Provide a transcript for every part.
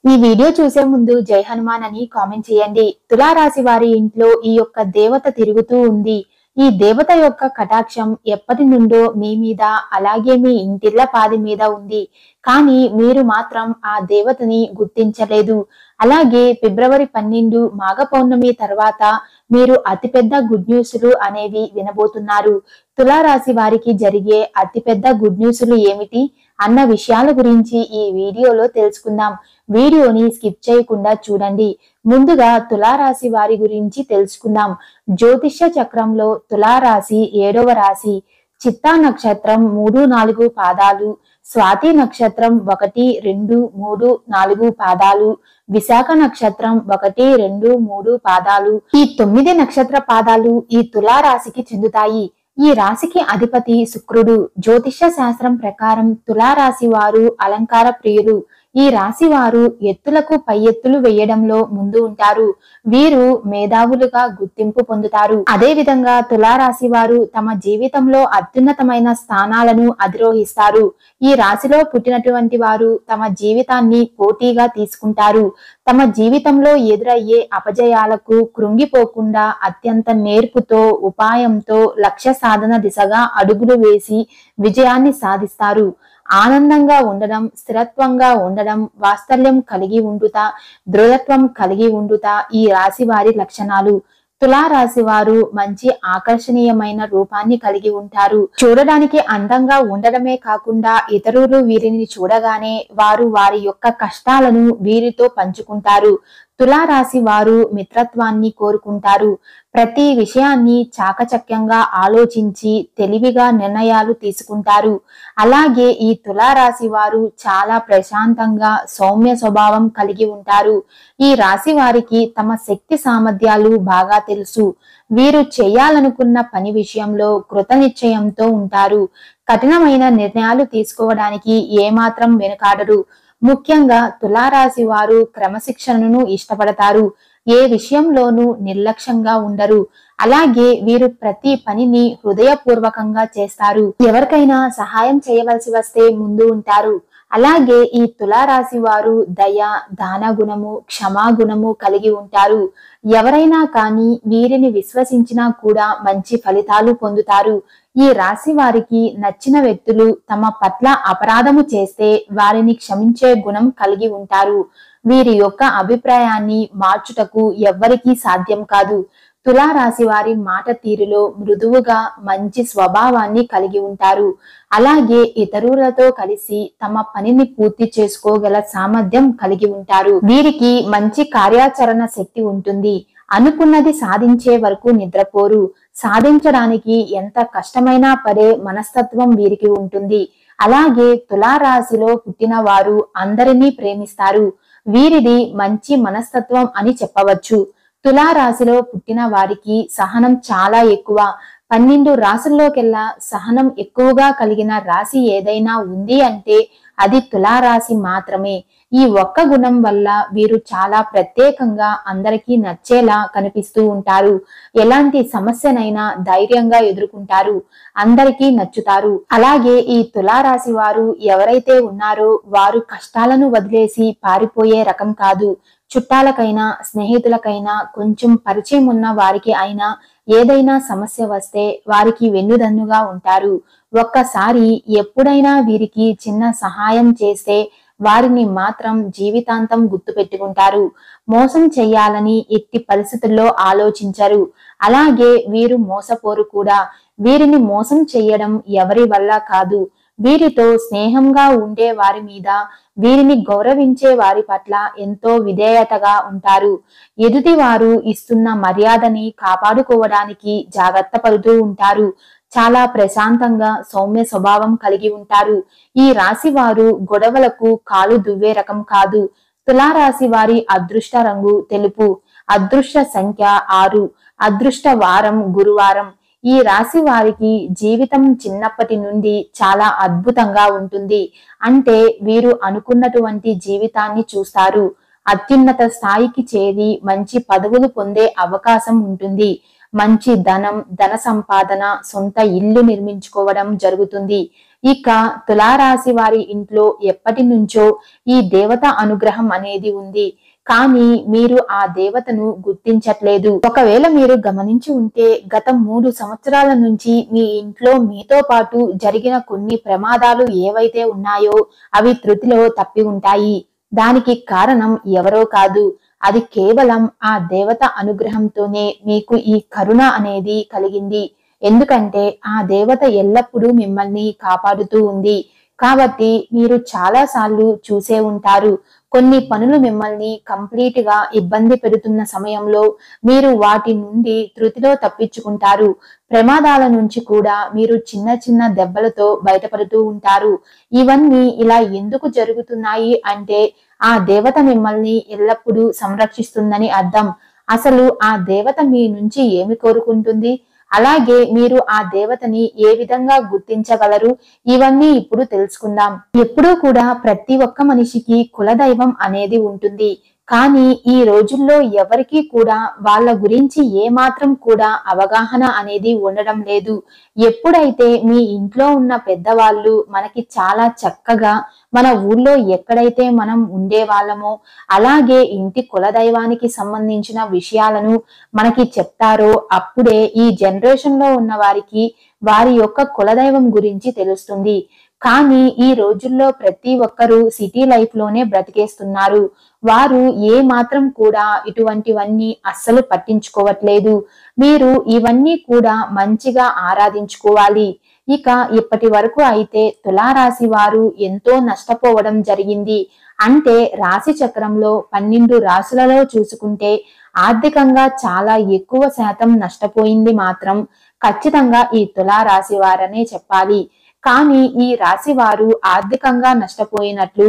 ఈ వీడియో చూసే ముందు జై హనుమాన్ అని కామెంట్ చేయండి. తులారాశి వారి ఇంట్లో ఈ యొక్క దేవత తిరుగుతూ ఉంది. ఈ దేవత యొక్క కటాక్షం ఎప్పటి నుండో మీ మీద అలాగే మీ ఇంటిళ్ళ పాది మీద ఉంది. కానీ మీరు మాత్రం ఆ దేవతని గుర్తించలేదు. అలాగే ఫిబ్రవరి 12 మాఘ పౌర్ణమి తర్వాత మీరు అతిపెద్ద గుడ్ న్యూస్లు అనేవి వినబోతున్నారు. తులారాశి వారికి జరిగే అతిపెద్ద గుడ్ న్యూస్లు ఏమిటి అన్న విషయాల గురించి ఈ వీడియోలో తెలుసుకుందాం. వీడియోని స్కిప్ చేయకుండా చూడండి. ముందుగా తులారాశి వారి గురించి తెలుసుకుందాం. జ్యోతిష్య చక్రంలో తులారాశి 7వ రాశి. చిత్తా నక్షత్రం 3, 4 పాదాలు, స్వాతి నక్షత్రం 1, 2, 3, 4 పాదాలు, విశాఖ నక్షత్రం 1, 2, 3 పాదాలు. ఈ 9 నక్షత్ర పాదాలు ఈ తులారాశికి చెందుతాయి. ఈ రాశికి అధిపతి శుక్రుడు. జ్యోతిష్య శాస్త్రం ప్రకారం తులారాశి వారు అలంకార ప్రియులు. ఈ రాశి వారు ఎత్తులకు పై ఎత్తులు వేయడంలో ముందు ఉంటారు. వీరు మేధావులుగా గుర్తింపు పొందుతారు. అదే విధంగా తులారాశి వారు తమ జీవితంలో అత్యున్నతమైన స్థానాలను అధిరోహిస్తారు. ఈ రాశిలో పుట్టినటువంటి వారు తమ జీవితాన్ని పోటీగా తీసుకుంటారు. తమ జీవితంలో ఎదురయ్యే అపజయాలకు కృంగిపోకుండా అత్యంత నేర్పుతో, ఉపాయంతో లక్ష్య సాధన దిశగా అడుగులు వేసి విజయాన్ని సాధిస్తారు. ఆనందంగా ఉండడం, స్థిరత్వంగా ఉండడం, వాత్సల్యం కలిగి ఉండుట, దృఢత్వం కలిగి ఉండుట ఈ రాశి వారి లక్షణాలు. తులారాశి వారు మంచి ఆకర్షణీయమైన రూపాన్ని కలిగి ఉంటారు. చూడడానికి అందంగా ఉండడమే కాకుండా ఇతరులు వీరిని చూడగానే వారు వారి యొక్క కష్టాలను వీరితో పంచుకుంటారు. తులారాశి వారు మిత్రత్వాన్ని కోరుకుంటారు. ప్రతి విషయాన్ని చాకచక్యంగా ఆలోచించి తెలివిగా నిర్ణయాలు తీసుకుంటారు. అలాగే ఈ తులారాశి వారు చాలా ప్రశాంతంగా సౌమ్య స్వభావం కలిగి ఉంటారు. ఈ రాశి వారికి తమ శక్తి సామర్థ్యాలు బాగా తెలుసు. వీరు చేయాలనుకున్న పని విషయంలో కృతనిశ్చయంతో ఉంటారు. కఠినమైన నిర్ణయాలు తీసుకోవడానికి ఏమాత్రం వెనుకాడరు. ముఖ్యంగా తులారాశి వారు క్రమశిక్షణను ఇష్టపడతారు. ఏ విషయంలోనూ నిర్లక్ష్యంగా ఉండరు. అలాగే వీరు ప్రతి పనిని హృదయపూర్వకంగా చేస్తారు. ఎవరికైనా సహాయం చేయవలసి వస్తే ముందు ఉంటారు. అలాగే ఈ తులారాశి వారు దయ, దాన గుణము, క్షమాగుణము కలిగి ఉంటారు. ఎవరైనా కానీ వీరిని విశ్వసించినా కూడా మంచి ఫలితాలు పొందుతారు. ఈ రాశి వారికి నచ్చిన వ్యక్తులు తమ పట్ల అపరాధము చేస్తే వారిని క్షమించే గుణం కలిగి ఉంటారు. వీరి యొక్క అభిప్రాయాన్ని మార్చుటకు ఎవ్వరికీ సాధ్యం కాదు. తులారాశి వారి మాట తీరులో మృదువుగా మంచి స్వభావాన్ని కలిగి ఉంటారు. అలాగే ఇతరులతో కలిసి తమ పనిని పూర్తి చేసుకోగల సామర్థ్యం కలిగి ఉంటారు. వీరికి మంచి కార్యాచరణ శక్తి ఉంటుంది. అనుకున్నది సాధించే వరకు నిద్రపోరు. సాధించడానికి ఎంత కష్టమైనా పడే మనస్తత్వం వీరికి ఉంటుంది. అలాగే తులారాశిలో పుట్టిన వారు అందరినీ ప్రేమిస్తారు. వీరిది మంచి మనస్తత్వం అని చెప్పవచ్చు. తులారాశిలో పుట్టిన వారికి సహనం చాలా ఎక్కువ. 12 రాశుల్లోకెల్లా సహనం ఎక్కువగా కలిగిన రాశి ఏదైనా ఉంది అంటే అది తులారాశి మాత్రమే. ఈ ఒక్క గుణం వల్ల వీరు చాలా ప్రత్యేకంగా అందరికీ నచ్చేలా కనిపిస్తూ ఉంటారు. ఎలాంటి సమస్యనైనా ధైర్యంగా ఎదుర్కొంటారు. అందరికీ నచ్చుతారు. అలాగే ఈ తులారాశి వారు ఎవరైతే ఉన్నారో వారు కష్టాలను వదిలేసి పారిపోయే రకం కాదు. చుట్టాలకైనా, స్నేహితులకైనా, కొంచెం పరిచయం ఉన్న వారికి అయినా ఏదైనా సమస్య వస్తే వారికి వెన్నుదన్నుగా ఉంటారు. ఒక్కసారి ఎప్పుడైనా వీరికి చిన్న సహాయం చేస్తే వారిని మాత్రం జీవితాంతం గుర్తుపెట్టుకుంటారు. మోసం చెయ్యాలని ఎట్టి పరిస్థితుల్లో ఆలోచించరు. అలాగే వీరు మోసపోరు కూడా. వీరిని మోసం చెయ్యడం ఎవరి వల్ల కాదు. వీరితో స్నేహంగా ఉండే వారి మీద, వీరిని గౌరవించే వారి పట్ల ఎంతో విధేయతగా ఉంటారు. ఎదుటి వారు ఇస్తున్న మర్యాదని కాపాడుకోవడానికి జాగ్రత్త పడుతూ ఉంటారు. చాలా ప్రశాంతంగా సౌమ్య స్వభావం కలిగి ఉంటారు. ఈ రాశి వారు గొడవలకు కాలు దువ్వే రకం కాదు. తులారాశి వారి అదృష్ట రంగు తెలుపు. అదృష్ట సంఖ్య 6. అదృష్ట వారం గురువారం. ఈ రాశి వారికి జీవితం చిన్నప్పటి నుండి చాలా అద్భుతంగా ఉంటుంది. అంటే వీరు అనుకున్నటువంటి జీవితాన్ని చూస్తారు. అత్యున్నత స్థాయికి చేరి మంచి పదవులు పొందే అవకాశం ఉంటుంది. మంచి ధనం, ధన సంపాదన, సొంత ఇల్లు నిర్మించుకోవడం జరుగుతుంది. ఇక తులారాశి వారి ఇంట్లో ఎప్పటి నుంచో ఈ దేవత అనుగ్రహం అనేది ఉంది. కానీ మీరు ఆ దేవతను గుర్తించట్లేదు. ఒకవేళ మీరు గమనించి ఉంటే గత 3 సంవత్సరాల నుంచి మీ ఇంట్లో మీతో పాటు జరిగిన కొన్ని ప్రమాదాలు ఏవైతే ఉన్నాయో అవి త్రుటిలో తప్పి ఉంటాయి. దానికి కారణం ఎవరో కాదు, అది కేవలం ఆ దేవత అనుగ్రహంతోనే మీకు ఈ కరుణ అనేది కలిగింది. ఎందుకంటే ఆ దేవత ఎల్లప్పుడూ మిమ్మల్ని కాపాడుతూ ఉంది. కాబట్టి మీరు చాలా సార్లు చూసే ఉంటారు, కొన్ని పనులు మిమ్మల్ని కంప్లీట్ గా ఇబ్బంది పెడుతున్న సమయంలో మీరు వాటి నుండి త్రుటిలో తప్పించుకుంటారు. ప్రమాదాల నుంచి కూడా మీరు చిన్న చిన్న దెబ్బలతో బయటపడుతూ ఉంటారు. ఇవన్నీ ఇలా ఎందుకు జరుగుతున్నాయి అంటే ఆ దేవత మిమ్మల్ని ఎల్లప్పుడూ సంరక్షిస్తుందని అర్థం. అసలు ఆ దేవత మీ నుంచి ఏమి కోరుకుంటుంది, అలాగే మీరు ఆ దేవతని ఏ విధంగా గుర్తించగలరు, ఇవన్నీ ఇప్పుడు తెలుసుకుందాం. ఎప్పుడూ కూడా ప్రతి ఒక్క మనిషికి కులదైవం అనేది ఉంటుంది. కానీ ఈ రోజుల్లో ఎవరికీ కూడా వాళ్ళ గురించి ఏ మాత్రం కూడా అవగాహన అనేది ఉండడం లేదు. ఎప్పుడైతే మీ ఇంట్లో ఉన్న పెద్దవాళ్ళు మనకి చాలా చక్కగా మన ఊళ్ళో ఎక్కడైతే మనం ఉండేవాళ్ళమో అలాగే ఇంటి కులదైవానికి సంబంధించిన విషయాలను మనకి చెప్తారో అప్పుడే ఈ జనరేషన్ లో ఉన్న వారికి వారి యొక్క కులదైవం గురించి తెలుస్తుంది. కానీ ఈ రోజుల్లో ప్రతి ఒక్కరూ సిటీ లైఫ్ లోనే బ్రతికేస్తున్నారు. వారు ఏ మాత్రం కూడా ఇటువంటివన్నీ అస్సలు పట్టించుకోవట్లేదు. మీరు ఇవన్నీ కూడా మంచిగా ఆరాధించుకోవాలి. ఇక ఇప్పటి వరకు అయితే తులారాశి వారు ఎంతో నష్టపోవడం జరిగింది. అంటే రాశి చక్రంలో 12 రాశులలో చూసుకుంటే ఆర్థికంగా చాలా ఎక్కువ శాతం నష్టపోయింది మాత్రం ఖచ్చితంగా ఈ తులారాశి వారనే చెప్పాలి. కానీ ఈ రాశి వారు ఆర్థికంగా నష్టపోయినట్లు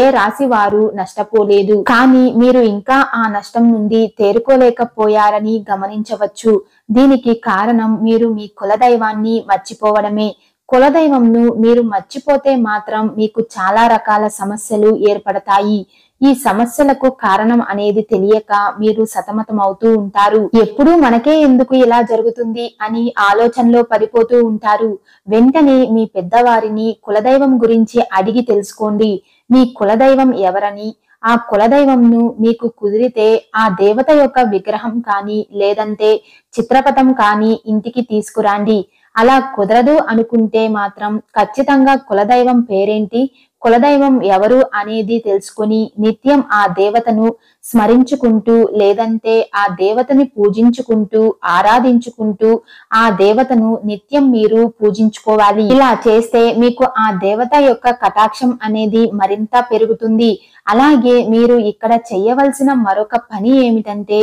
ఏ రాశి వారు నష్టపోలేదు. కానీ మీరు ఇంకా ఆ నష్టం నుండి తేరుకోలేకపోయారని గమనించవచ్చు. దీనికి కారణం మీరు మీ కులదైవాన్ని మర్చిపోవడమే. కులదైవంను మీరు మర్చిపోతే మాత్రం మీకు చాలా రకాల సమస్యలు ఏర్పడతాయి. ఈ సమస్యలకు కారణం అనేది తెలియక మీరు సతమతమవుతూ ఉంటారు. ఎప్పుడూ మనకే ఎందుకు ఇలా జరుగుతుంది అని ఆలోచనలో పడిపోతూ ఉంటారు. వెంటనే మీ పెద్దవారిని కులదైవం గురించి అడిగి తెలుసుకోండి. మీ కులదైవం ఎవరని, ఆ కులదైవంను మీకు కుదిరితే ఆ దేవత యొక్క విగ్రహం కానీ లేదంటే చిత్రపటం కానీ ఇంటికి తీసుకురండి. అలా కుదరదు అనుకుంటే మాత్రం ఖచ్చితంగా కులదైవం పేరేంటి, కులదైవం ఎవరు అనేది తెలుసుకొని నిత్యం ఆ దేవతను స్మరించుకుంటూ లేదంటే ఆ దేవతని పూజించుకుంటూ ఆరాధించుకుంటూ ఆ దేవతను నిత్యం మీరు పూజించుకోవాలి. ఇలా చేస్తే మీకు ఆ దేవత యొక్క కటాక్షం అనేది మరింత పెరుగుతుంది. అలాగే మీరు ఇక్కడ చేయవలసిన మరొక పని ఏమిటంటే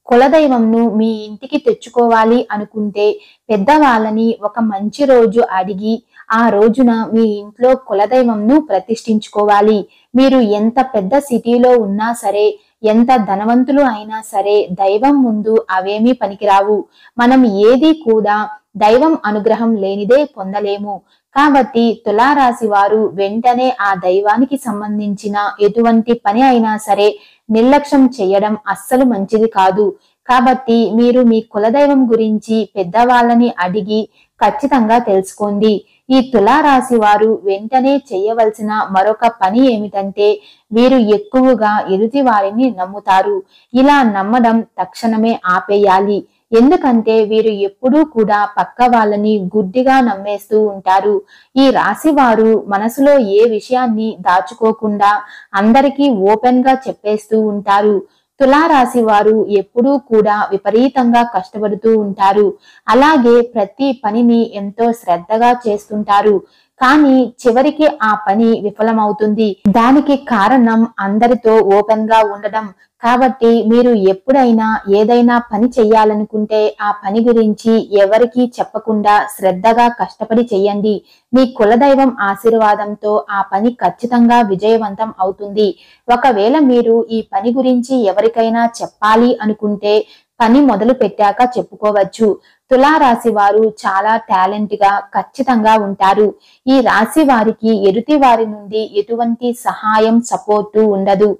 కులదైవంను మీ ఇంటికి తెచ్చుకోవాలి అనుకుంటే పెద్దవాళ్ళని ఒక మంచి రోజు అడిగి ఆ రోజున మీ ఇంట్లో కులదైవంను ప్రతిష్ఠించుకోవాలి. మీరు ఎంత పెద్ద సిటీలో ఉన్నా సరే, ఎంత ధనవంతులు అయినా సరే దైవం ముందు అవేమీ పనికిరావు. మనం ఏది కూడా దైవం అనుగ్రహం లేనిదే పొందలేము. కాబట్టి తులారాశి వారు వెంటనే ఆ దైవానికి సంబంధించిన ఎటువంటి పని అయినా సరే నిర్లక్ష్యం చేయడం అస్సలు మంచిది కాదు. కాబట్టి మీరు మీ కులదైవం గురించి పెద్దవాళ్ళని అడిగి ఖచ్చితంగా తెలుసుకోండి. ఈ తులారాశి వారు వెంటనే చేయవలసిన మరొక పని ఏమిటంటే వీరు ఎక్కువగా ఎదుటి వారిని నమ్ముతారు. ఇలా నమ్మడం తక్షణమే ఆపేయాలి. ఎందుకంటే వీరు ఎప్పుడూ కూడా పక్క వాళ్ళని గుడ్డిగా నమ్మేస్తూ ఉంటారు. ఈ రాశి వారు మనసులో ఏ విషయాన్ని దాచుకోకుండా అందరికీ ఓపెన్ గా చెప్పేస్తూ ఉంటారు. తులారాశి వారు ఎప్పుడూ కూడా విపరీతంగా కష్టపడుతూ ఉంటారు. అలాగే ప్రతి పనిని ఎంతో శ్రద్ధగా చేస్తుంటారు. కానీ చివరికి ఆ పని విఫలమవుతుంది. దానికి కారణం అందరితో ఓపెన్ గా ఉండడం. కాబట్టి మీరు ఎప్పుడైనా ఏదైనా పని చెయ్యాలనుకుంటే ఆ పని గురించి ఎవరికీ చెప్పకుండా శ్రద్ధగా కష్టపడి చెయ్యండి. మీ కులదైవం ఆశీర్వాదంతో ఆ పని ఖచ్చితంగా విజయవంతం అవుతుంది. ఒకవేళ మీరు ఈ పని గురించి ఎవరికైనా చెప్పాలి అనుకుంటే పని మొదలు పెట్టాక చెప్పుకోవచ్చు. తులారాశి వారు చాలా టాలెంట్ గా ఖచ్చితంగా ఉంటారు. ఈ రాశి వారికి ఎదుటి వారి నుండి ఎటువంటి సహాయం సపోర్టు ఉండదు.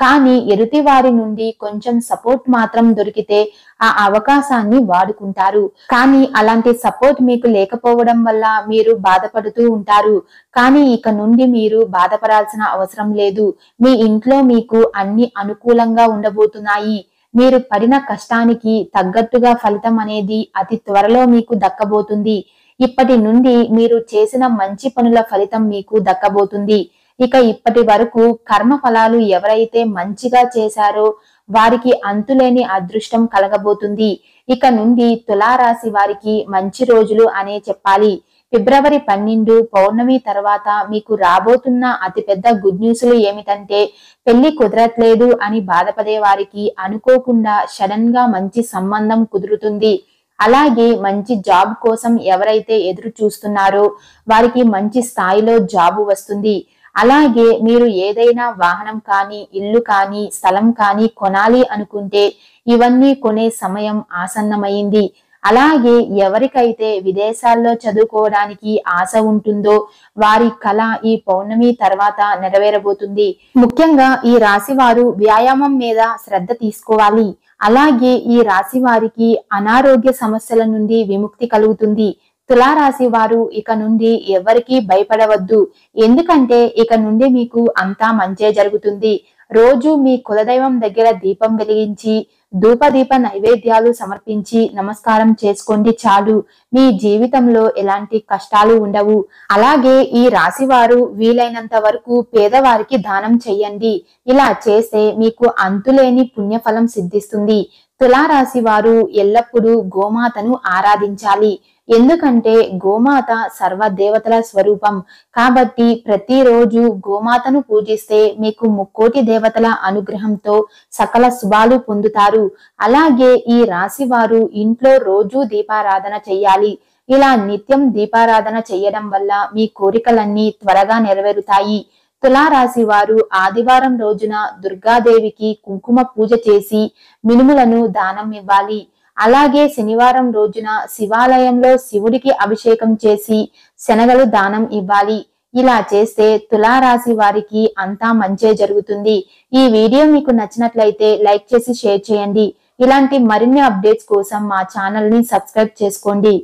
కానీ ఎదుటి వారి నుండి కొంచెం సపోర్ట్ మాత్రం దొరికితే ఆ అవకాశాన్ని వాడుకుంటారు. కానీ అలాంటి సపోర్ట్ మీకు లేకపోవడం వల్ల మీరు బాధపడుతూ ఉంటారు. కానీ ఇక నుండి మీరు బాధపడాల్సిన అవసరం లేదు. మీ ఇంట్లో మీకు అన్ని అనుకూలంగా ఉండబోతున్నాయి. మీరు పడిన కష్టానికి తగ్గట్టుగా ఫలితం అనేది అతి త్వరలో మీకు దక్కబోతుంది. ఇప్పటి నుండి మీరు చేసిన మంచి పనుల ఫలితం మీకు దక్కబోతుంది. ఇక ఇప్పటి వరకు కర్మ ఫలాలు ఎవరైతే మంచిగా చేశారో వారికి అంతులేని అదృష్టం కలగబోతుంది. ఇక నుండి తులారాశి వారికి మంచి రోజులు అనే చెప్పాలి. ఫిబ్రవరి 12 పౌర్ణమి తర్వాత మీకు రాబోతున్న అతిపెద్ద గుడ్ న్యూస్లు ఏమిటంటే, పెళ్లి కుదరట్లేదు అని బాధపడే వారికి అనుకోకుండా సడన్ గా మంచి సంబంధం కుదురుతుంది. అలాగే మంచి జాబ్ కోసం ఎవరైతే ఎదురు చూస్తున్నారో వారికి మంచి స్థాయిలో జాబు వస్తుంది. అలాగే మీరు ఏదైనా వాహనం కానీ, ఇల్లు కానీ, స్థలం కానీ కొనాలి అనుకుంటే ఇవన్నీ కొనే సమయం ఆసన్నమైంది. అలాగే ఎవరికైతే విదేశాల్లో చదువుకోవడానికి ఆశ ఉంటుందో వారి కళ ఈ పౌర్ణమి తర్వాత నెరవేరబోతుంది. ముఖ్యంగా ఈ రాశి వారు వ్యాయామం మీద శ్రద్ధ తీసుకోవాలి. అలాగే ఈ రాశి వారికి అనారోగ్య సమస్యల నుండి విముక్తి కలుగుతుంది. తులారాశి వారు ఇక నుండి ఎవరికీ భయపడవద్దు. ఎందుకంటే ఇక నుండి మీకు అంతా మంచే జరుగుతుంది. రోజు మీ కులదైవం దగ్గర దీపం వెలిగించి ధూపదీప నైవేద్యాలు సమర్పించి నమస్కారం చేసుకోండి చాలు. మీ జీవితంలో ఎలాంటి కష్టాలు ఉండవు. అలాగే ఈ రాశి వారు వీలైనంత వరకు పేదవారికి దానం చెయ్యండి. ఇలా చేస్తే మీకు అంతులేని పుణ్యఫలం సిద్ధిస్తుంది. తులారాశి వారు ఎల్లప్పుడూ గోమాతను ఆరాధించాలి. ఎందుకంటే గోమాత సర్వదేవతల స్వరూపం. కాబట్టి ప్రతిరోజు గోమాతను పూజిస్తే మీకు ముక్కోటి దేవతల అనుగ్రహంతో సకల శుభాలు పొందుతారు. అలాగే ఈ రాశి వారు ఇంట్లో రోజు దీపారాధన చెయ్యాలి. ఇలా నిత్యం దీపారాధన చెయ్యడం వల్ల మీ కోరికలన్నీ త్వరగా నెరవేరుతాయి. తులారాశి వారు ఆదివారం రోజున దుర్గాదేవికి కుంకుమ పూజ చేసి మినుములను దానం ఇవ్వాలి. అలాగే శనివారం రోజున శివాలయంలో శివుడికి అభిషేకం చేసి శనగలు దానం ఇవ్వాలి. ఇలా చేస్తే తులారాశి వారికి అంతా మంచే జరుగుతుంది. ఈ వీడియో మీకు నచ్చినట్లయితే లైక్ చేసి షేర్ చేయండి. ఇలాంటి మరిన్ని అప్డేట్స్ కోసం మా ఛానల్ ని సబ్స్క్రైబ్ చేసుకోండి.